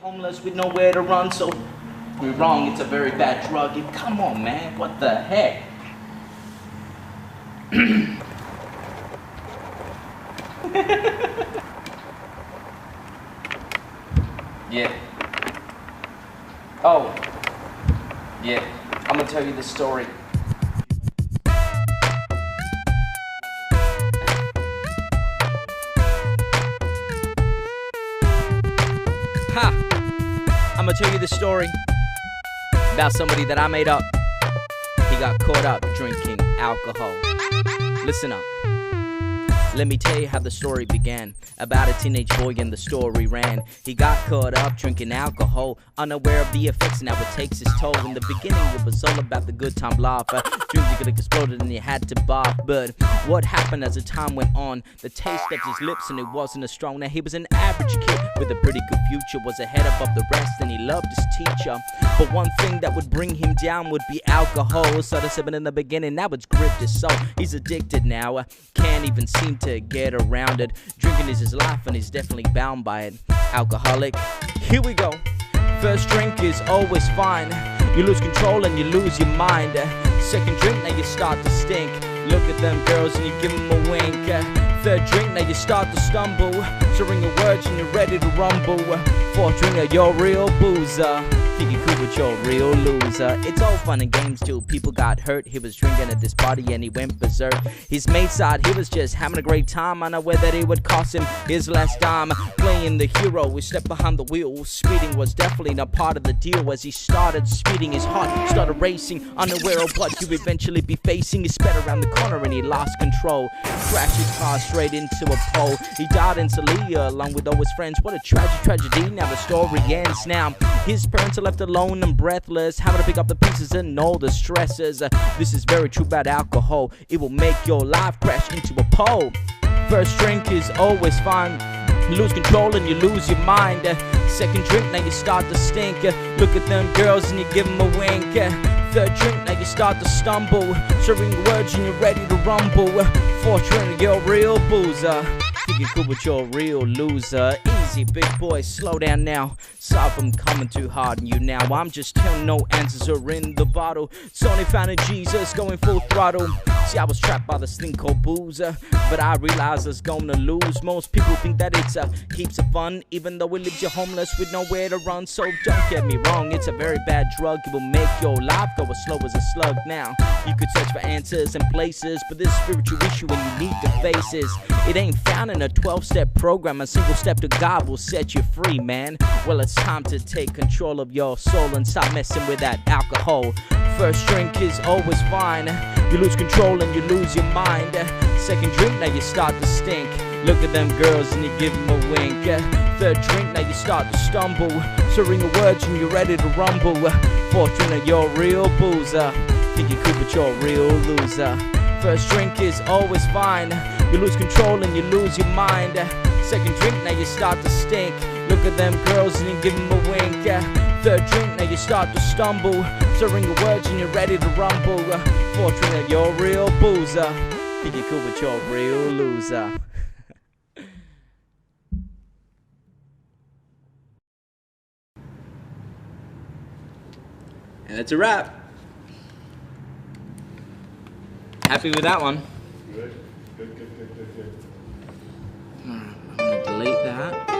Homeless with nowhere to run, so we're wrong, it's a very bad drug. And come on, man, what the heck? Yeah. Oh. Yeah. I'm gonna tell you this story. Ha! I'm gonna tell you the story about somebody that I made up. He got caught up drinking alcohol. Listen up. Let me tell you how the story began. About a teenage boy and the story ran. He got caught up drinking alcohol, unaware of the effects and how it takes its toll. In the beginning it was all about the good time laugh. Dreams you could exploded and you had to barf. But what happened as the time went on? The taste left his lips and it wasn't as strong. Now he was an average kid with a pretty good future, was ahead above the rest and he loved his teacher. But one thing that would bring him down would be alcohol. Started sipping in the beginning, now it's gripped his soul. He's addicted now, can't even seem to get around it. Drinking is his life and he's definitely bound by it. Alcoholic, here we go. First drink is always fine. You lose control and you lose your mind. Second drink, now you start to stink. Look at them girls and you give them a wink. Third drink, now you start to stumble. Sharing your words and you're ready to rumble. Fourth drink, you're a real boozer. Think you cool but you're a real loser. It's all fun and games till people got hurt. He was drinking at this party and he went berserk. His mate side, he was just having a great time, unaware that it would cost him his last dime. Playing the hero, he stepped behind the wheel. Speeding was definitely not part of the deal. As he started speeding, his heart started racing, unaware of what he'd eventually be facing. He sped around the corner and he lost control. Crashed his car straight into a pole. He died instantly along with all his friends. What a tragic tragedy. Now the story ends. Now his parents are left alone and breathless, having to pick up the pieces and all the stresses. This is very true about alcohol. It will make your life crash into a pole. First drink is always fine. You lose control and you lose your mind. Second drink, now you start to stink. Look at them girls and you give them a wink. Third drink, now you start to stumble. Sharing words and you're ready to rumble. Fourth drink, you're a real boozer. Think you're cool but you're a real loser. Easy, big boy, slow down now. Sorry if I'm coming too hard on you now. I'm just telling no answers are in the bottle. It's only found in Jesus, going full throttle. See, I was trapped by this thing called booze, but I realized I was gonna lose. Most people think that it's heaps of fun, even though it leaves you homeless with nowhere to run. So don't get me wrong, it's a very bad drug. It will make your life go as slow as a slug. Now you could search for answers and places, but this spiritual issue and you need to face is it ain't found in a 12-step program. A single step to God will set you free, man. Well, it's time to take control of your soul and stop messing with that alcohol. First drink is always fine. You lose control and you lose your mind. Second drink, now you start to stink. Look at them girls and you give them a wink. Third drink, now you start to stumble. Sharing your words and you're ready to rumble. Fourth drink, now you're a real boozer. Think you're cool but you're a real loser. First drink is always fine. You lose control and you lose your mind. Second drink, now you start to stink. Look at them girls and you give them a wink. Third drink, now you start to stumble. Sharing your words and you're ready to rumble. Fourth drink, now you're a real boozer. Think you're cool but you're a real loser. And that's a wrap. Happy with that one? Good. I'm gonna delete that.